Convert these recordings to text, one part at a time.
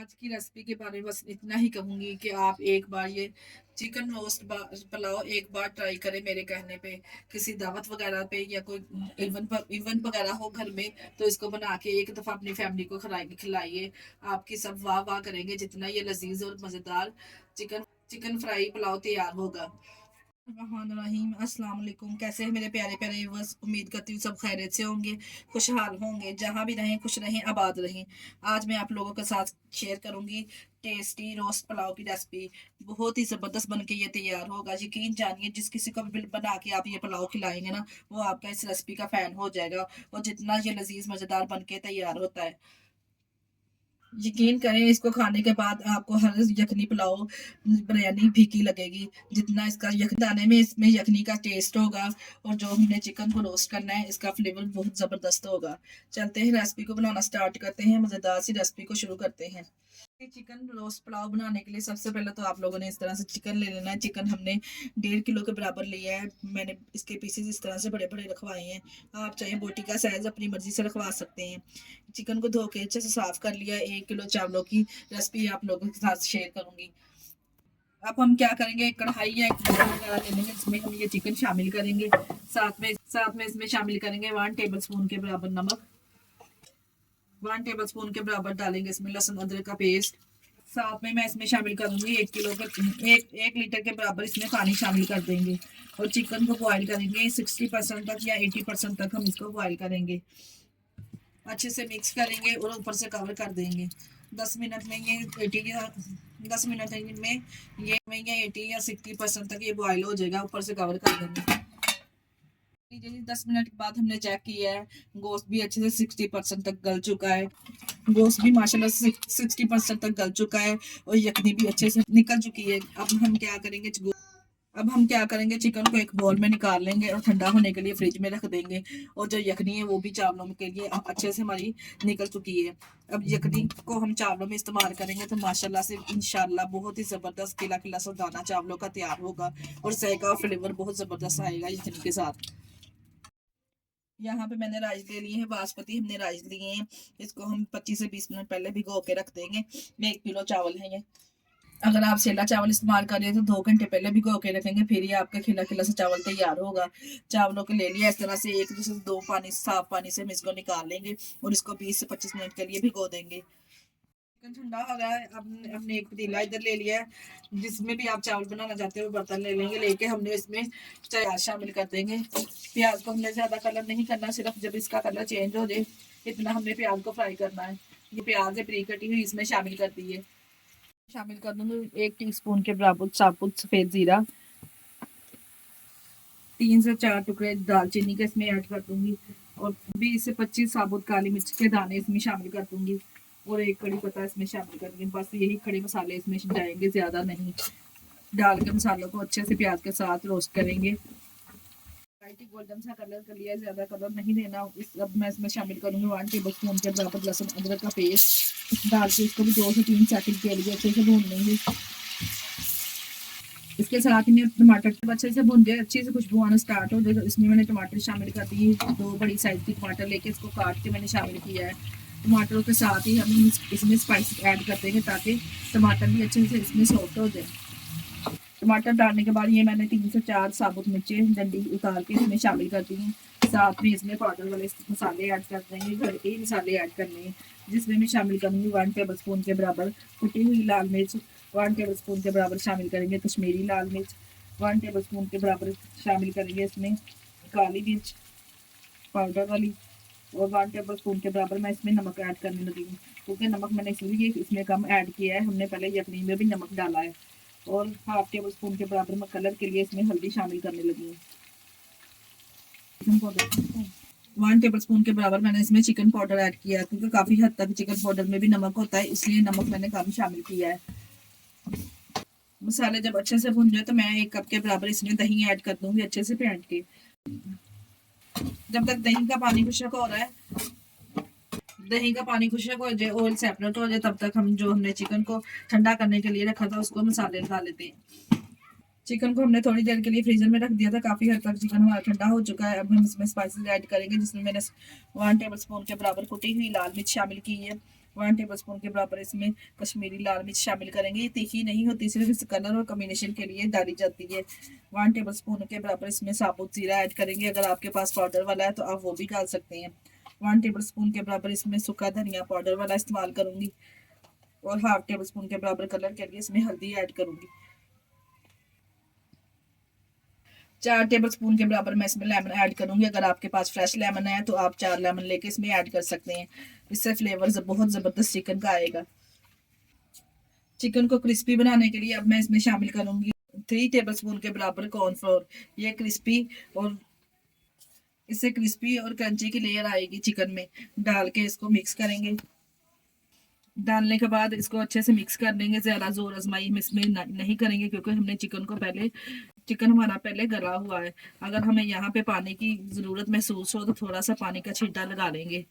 आज की रेसिपी के बारे में बस इतना ही कहूंगी कि आप एक बार ये चिकन रोस्ट पुलाव एक बार ट्राई करें मेरे कहने पे। किसी दावत वगैरह पे या कोई इवेंट वगैरह हो घर में तो इसको बना के एक दफा अपनी फैमिली को खिलाइए। आपकी सब वाह वाह करेंगे जितना ये लजीज और मजेदार चिकन चिकन फ्राई पुलाव तैयार होगा। रहीम अस्सलाम वालेकुम। कैसे हैं मेरे प्यारे प्यारे व्यूअर्स? उम्मीद करती हूँ सब खैरियत से होंगे, खुशहाल होंगे, जहाँ भी रहें खुश रहें आबाद रहें। आज मैं आप लोगों के साथ शेयर करूंगी टेस्टी रोस्ट पुलाव की रेसिपी। बहुत ही ज़बरदस्त बन के ये तैयार होगा। यकीन जानिए जिस किसी को भी बना के आप ये पुलाव खिलाएंगे ना, वो आपका इस रेसिपी का फ़ैन हो जाएगा। और जितना ये लजीज मज़ेदार बन के तैयार होता है, यकीन करें इसको खाने के बाद आपको हर यखनी पुलाव बिरयानी फीकी लगेगी। जितना इसका यखनी दाने में इसमें यखनी का टेस्ट होगा और जो हमने चिकन को रोस्ट करना है इसका फ्लेवर बहुत जबरदस्त होगा। चलते हैं रेसिपी को बनाना स्टार्ट करते हैं, मजेदार सी रेसिपी को शुरू करते हैं। चिकन रोस्ट पुलाव बनाने के लिए सबसे पहले तो आप लोगों ने इस तरह से चिकन ले लेना है। चिकन हमने 1.5 किलो के बराबर लिया है। मैंने इसके पीसेस इस तरह से बड़े बड़े रखवाए हैं। आप चाहे बोटी का साइज अपनी मर्जी से रखवा सकते हैं। चिकन को धो के अच्छे से साफ कर लिया। 1 किलो चावलों की रेसिपी आप लोगों के साथ शेयर करूंगी। अब हम क्या करेंगे, एक कढ़ाई या एक बर्तन वगैरह ले लेंगे, इसमें हम ये चिकन शामिल करेंगे। साथ में इसमें शामिल करेंगे 1 टेबल स्पून के बराबर नमक। 1 टेबल स्पून के बराबर डालेंगे इसमें लहसुन अदरक का पेस्ट। साथ में मैं इसमें शामिल करूंगी 1 किलो का एक लीटर के बराबर इसमें पानी शामिल कर देंगे। और चिकन को बॉईल करेंगे 60% तक या 80% तक हम इसको बॉईल करेंगे। अच्छे से मिक्स करेंगे और ऊपर से कवर कर देंगे। 10 मिनट में ये 80 या 10 मिनट में ये 80 या 60% तक ये बॉईल हो जाएगा। ऊपर से कवर कर देंगे। 10 मिनट के बाद हमने चेक किया है, गोश्त भी अच्छे से 60% तक गल चुका है। गोश्त भी माशाल्लाह 60% तक गल चुका है और यखनी भी अच्छे से निकल चुकी है। अब हम क्या करेंगे, चिकन को एक बाउल में निकाल लेंगे और ठंडा होने के लिए फ्रिज में रख देंगे। और जो यखनी है वो भी चावलों के लिए अच्छे से हमारी निकल चुकी है। अब यखनी को हम चावलों में इस्तेमाल करेंगे तो माशाल्लाह से इंशाल्लाह बहुत ही ज़बरदस्त खिला खिला सा दाना चावलों का तैयार होगा और जायका और फ्लेवर बहुत ज़बरदस्त आएगा यखनी के साथ। यहाँ पे मैंने राइस ले लिए हैं, बासमती हमने राइस लिए हैं। इसको हम 25 से 20 मिनट पहले भिगो के रख देंगे। 1 किलो चावल है ये। अगर आप सेला चावल इस्तेमाल कर रहे हैं तो 2 घंटे पहले भिगो के रखेंगे, फिर ये आपका खिला खिला सा चावल तैयार होगा। चावलों को ले लिया इस तरह से, एक जैसे 2 पानी साफ पानी से हम इसको निकाल लेंगे और इसको 20 से 25 मिनट के लिए भिगो देंगे। चिकन ठंडा हो रहा है। अब हमने एक पतीला इधर ले लिया है, जिसमें भी आप चावल बनाना चाहते हो बर्तन ले लेंगे। लेके हमने इसमें प्याज शामिल कर देंगे। प्याज को हमने ज्यादा कलर नहीं करना, सिर्फ जब इसका कलर चेंज हो जाए इतना हमने प्याज को फ्राई करना है। ये प्याज है बारीक कटी हुई, इसमें शामिल कर दी है। शामिल कर दूंगी 1 टीस्पून के बराबर साबुत सफेद जीरा। 3 से 4 टुकड़े दालचीनी के इसमें ऐड कर दूंगी और 20 से 25 साबुत काली मिर्च के दाने इसमें शामिल कर दूंगी और 1 कड़ी पत्ता इसमें शामिल करेंगे। बस यही खड़े मसाले इसमें जाएंगे, ज्यादा नहीं। डाल के मसालों को अच्छे से प्याज के साथ रोस्ट करेंगे। गोल्डन सा कलर कर लिया, ज्यादा कलर नहीं देना। अब मैं इसमें शामिल करूंगी 1 टेबल स्पून के बराबर लहसुन अदरक का पेस्ट। डाल के इसको भी 2 से 3 सेकंड के लिए अच्छे से भून लेंगे। इसके साथ ही में टमाटर अच्छे से भून जाए, अच्छी से खुशबू आना स्टार्ट हो जाए। इसमें मैंने टमाटर शामिल कर दी। 2 बड़ी साइज की टमाटर लेके इसको काट के मैंने शामिल किया है। टमाटरों के साथ ही हम इसमें स्पाइस ऐड कर देंगे ताकि टमाटर भी अच्छे से इसमें सॉफ्ट हो जाए। टमाटर डालने के बाद ये मैंने 3 से 4 साबुत मिर्चें डंडी उतार के इसमें शामिल कर दी हैं। साथ में इसमें पाउडर वाले मसाले ऐड कर देंगे, घर के ही मसाले ऐड करने हैं, जिसमें मैं शामिल करूँगी 1 टेबल स्पून के बराबर कुटी हुई लाल मिर्च। 1 टेबल स्पून के बराबर शामिल करेंगे कश्मीरी लाल मिर्च। 1 टेबल स्पून के बराबर शामिल करेंगे इसमें काली मिर्च पाउडर वाली। और 1 टेबल स्पून के बराबर मैं इसमें नमक ऐड करने लगी हूँ, क्योंकि नमक मैंने इसलिए इसमें कम ऐड किया है, हमने पहले यखनी में भी नमक डाला है। और 1/2 टेबल स्पून के बराबर मैं कलर के लिए इसमें हल्दी शामिल करने लगी हूँ। 1 टेबल स्पून के बराबर मैंने इसमें चिकन पाउडर ऐड किया है, क्योंकि काफी हद तक चिकन पाउडर में भी नमक होता है, इसलिए नमक मैंने कम शामिल किया है। मसाले जब अच्छे से भुन जाए तो मैं 1 कप के बराबर इसमें दही ऐड कर दूंगी अच्छे से फेंट के। जब तक दही का पानी खुशक हो रहा है, दही का पानी खुशक हो जाए, ऑयल सेपरेट हो जाए, तब तक हम जो हमने चिकन को ठंडा करने के लिए रखा था उसको मसाले डाल लेते हैं। चिकन को हमने थोड़ी देर के लिए फ्रीजर में रख दिया था, काफी हद तक चिकन हमारा ठंडा हो चुका है। अब हम इसमें स्पाइसेस ऐड करेंगे, जिसमें मैंने 1 टेबल स्पून के बराबर कुटी हुई लाल मिर्च शामिल की है 1 टेबलस्पून के बराबर इसमें कश्मीरी लाल मिर्च शामिल करेंगे। ये तीखी नहीं होती, सिर्फ इस कलर और कॉम्बिनेशन के लिए डाली जाती है। 1 टेबलस्पून के बराबर इसमें साबुत जीरा ऐड करेंगे। अगर आपके पास पाउडर वाला है तो आप वो भी डाल सकते हैं। 1 टेबलस्पून के बराबर इसमें सूखा धनिया पाउडर वाला इस्तेमाल करूंगी और हाफ टेबल स्पून के बराबर कलर के लिए इसमें हल्दी ऐड करूंगी। 4 टेबल स्पून के बराबर मैं इसमें लेमन ऐड करूंगी। अगर आपके पास फ्रेश लेमन है तो आप 4 लेमन लेके इसमें ऐड कर सकते हैं। इससे फ्लेवर बहुत ज़बरदस्त चिकन का आएगा। चिकन को क्रिस्पी बनाने के लिए अब मैं इसमें शामिल करूंगी 3 टेबल स्पून के बराबर कॉर्नफ्लोर। ये क्रिस्पी और इससे क्रिस्पी और क्रंची की लेयर आएगी चिकन में। डाल के इसको मिक्स करेंगे। डालने के बाद इसको अच्छे से मिक्स कर देंगे। ज़्यादा जोर आजमाई हम इसमें नहीं करेंगे क्योंकि हमने चिकन हमारा पहले गला हुआ है। अगर हमें यहाँ पे पानी की ज़रूरत महसूस हो तो थोड़ा सा पानी का छींटा लगा लेंगे।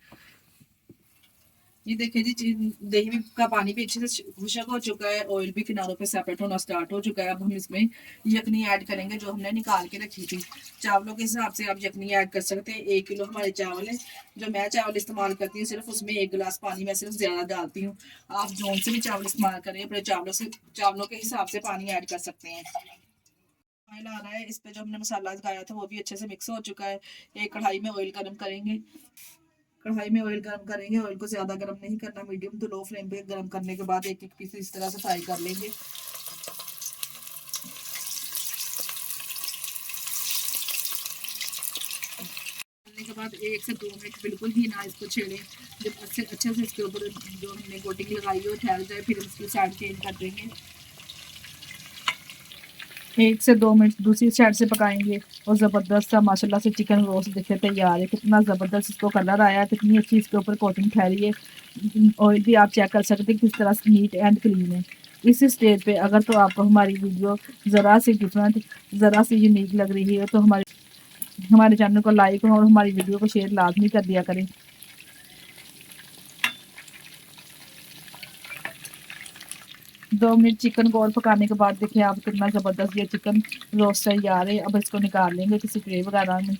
ये देखिए जी, दही का पानी भी अच्छे से खुशक हो चुका है, ऑयल भी किनारों पे सेपरेट होना स्टार्ट हो चुका है। अब हम इसमें यखनी ऐड करेंगे जो हमने निकाल के रखी थी। चावलों के हिसाब से आप यखनी ऐड कर सकते हैं। 1 किलो हमारे चावल है। जो मैं चावल इस्तेमाल करती हूँ सिर्फ उसमें 1 गिलास पानी मैं सिर्फ ज़्यादा डालती हूँ। आप जौन से भी चावल इस्तेमाल करें अपने चावलों के हिसाब से पानी ऐड कर सकते हैं। ऑयल आ रहा है, इस पे जो हमने मसाला लगाया था वो भी अच्छे से मिक्स हो चुका है। एक कढ़ाई में ऑयल गर्म करेंगे। कढ़ाई में ऑयल गर्म करेंगे। ऑयल को ज़्यादा गर्म नहीं करना, मीडियम टू लो फ्लेम पे गर्म करने के बाद एक एक पीस इस तरह से फ्राई कर लेंगे। करने के बाद 1 से 2 मिनट बिल्कुल ही ना इसको छेड़ें। जब अच्छे से इसके ऊपर जो हमने कोटिंग लगाई है वो ठहर जाए फिर इसकी साइड चेंज कर देंगे। 1 से 2 मिनट दूसरी साइड से पकाएंगे और ज़बरदस्त सा माशाल्लाह से चिकन रोस्ट देखिए तैयार है। कितना ज़बरदस्त इसको कलर आया है, कितनी अच्छी इसके ऊपर कोटिंग ठहरी है। ऑयल भी आप चेक कर सकते हैं किस तरह से नीट एंड क्लीन है। इस स्टेज पे अगर तो आपको हमारी वीडियो ज़रा सी डिफरेंट, ज़रा सी यूनिक लग रही है तो हमारे चैनल को लाइक और हमारी वीडियो को शेयर लाजमी कर दिया करें। 2 मिनट चिकन को और पकाने के बाद देखिए आप कितना ज़बरदस्त ये चिकन रोस्ट तैयार है। अब इसको निकाल लेंगे किसी ट्रे वगैरह में।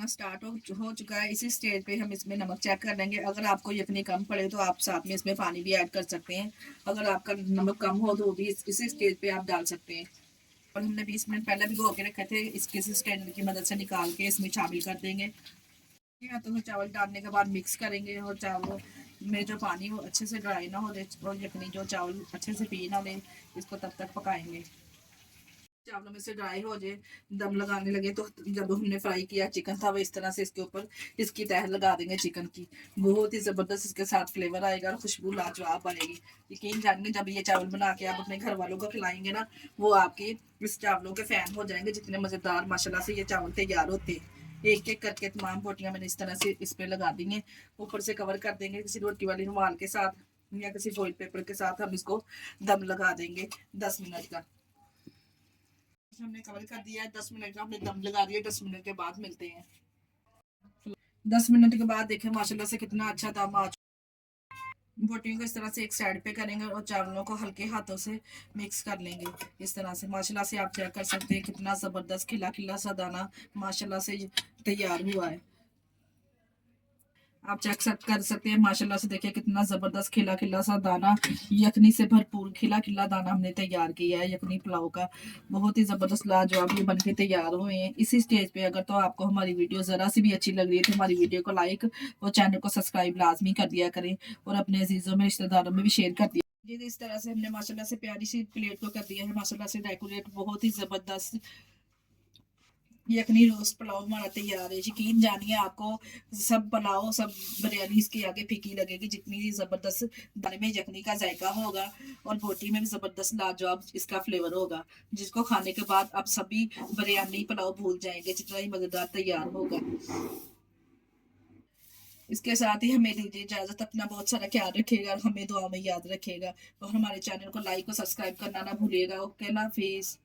स्टार्ट हो चुका है। इसी स्टेज पे हम इसमें नमक चेक कर लेंगे। अगर आपको यखनी कम पड़े तो आप साथ में इसमें पानी भी ऐड कर सकते हैं। अगर आपका नमक कम हो तो वो भी इसी स्टेज पे आप डाल सकते हैं। और हमने 20 मिनट पहले भिगो के रखे थे, इसके स्टैंड की मदद से निकाल के इसमें शामिल कर देंगे। तो चावल डालने के बाद मिक्स करेंगे और चावलों में जो पानी वो अच्छे से ड्राई ना हो जाए और यखनी जो चावल अच्छे से पी ना ले, इसको तब तक पकाएंगे। चावलों में से ड्राई हो जाए, दम लगाने लगे तो जब हमने फ्राई किया चिकन था वो इस तरह से इसके ऊपर इसकी तह लगा देंगे चिकन की। बहुत ही ज़बरदस्त इसके साथ फ्लेवर आएगा और खुशबू लाजवाब बनेगी। यकीन जानिए जब ये चावल बना के आप अपने घर वालों को खिलाएंगे ना, वो आपके इस चावलों के फ़ैन हो जाएंगे। जितने मज़ेदार माशाल्लाह से ये चावल तैयार होते हैं। एक एक करके तमाम बोटियाँ मैंने इस तरह से इस पर लगा दी हैं। ऊपर से कवर कर देंगे किसी रोटी वाली रुमाल के साथ या किसी फॉइल पेपर के साथ। हम इसको दम लगा देंगे 10 मिनट का। हमने कवर कर दिया है 10 मिनट का, हमने दम लगा दिया। 10 मिनट के बाद मिलते हैं। 10 मिनट के बाद देखें माशाल्लाह से कितना अच्छा दम आ चुका। बोटियों को इस तरह से एक साइड पे करेंगे और चावलों को हल्के हाथों से मिक्स कर लेंगे। इस तरह से माशाल्लाह से आप चेक कर सकते हैं कितना ज़बरदस्त खिला खिला सा दाना माशाल्लाह से तैयार हुआ है। आप चेक कर सकते हैं माशाल्लाह से देखिए कितना ज़बरदस्त खिला खिला सा दाना, यखनी से भरपूर खिला खिला दाना हमने तैयार किया है यखनी पुलाव का। बहुत ही ज़बरदस्त लाजवाब ये बनके तैयार हुए हैं। इसी स्टेज पे अगर तो आपको हमारी वीडियो ज़रा सी भी अच्छी लग रही है तो हमारी वीडियो को लाइक और चैनल को सब्सक्राइब लाजमी कर दिया करें और अपने अजीज़ों में रिश्तेदारों में भी शेयर कर दिया। जी इस तरह से हमने माशाल्लाह से प्यारी सी प्लेट को कर दिया है माशाल्लाह से डेकोरेट। बहुत ही ज़बरदस्त यखनी रोस्ट पुलाव हमारा तैयार है। यकीन जानिए आपको सब पुलाव सब बिरयानी इसके आगे फीकी लगेगी। जितनी ज़बरदस्त दाने में यखनी का जायका होगा और बोटी में भी ज़बरदस्त लाजवाब इसका फ्लेवर होगा, जिसको खाने के बाद आप सभी बिरयानी पुलाव भूल जाएंगे, जितना ही मज़ेदार तैयार होगा। इसके साथ ही हमें दीजिए इजाज़त। अपना बहुत सारा ख्याल रखिएगा और हमें दुआ में याद रखिएगा और हमारे चैनल को लाइक और सब्सक्राइब करना ना भूलिएगा। ओके, अल्लाह हाफिज़।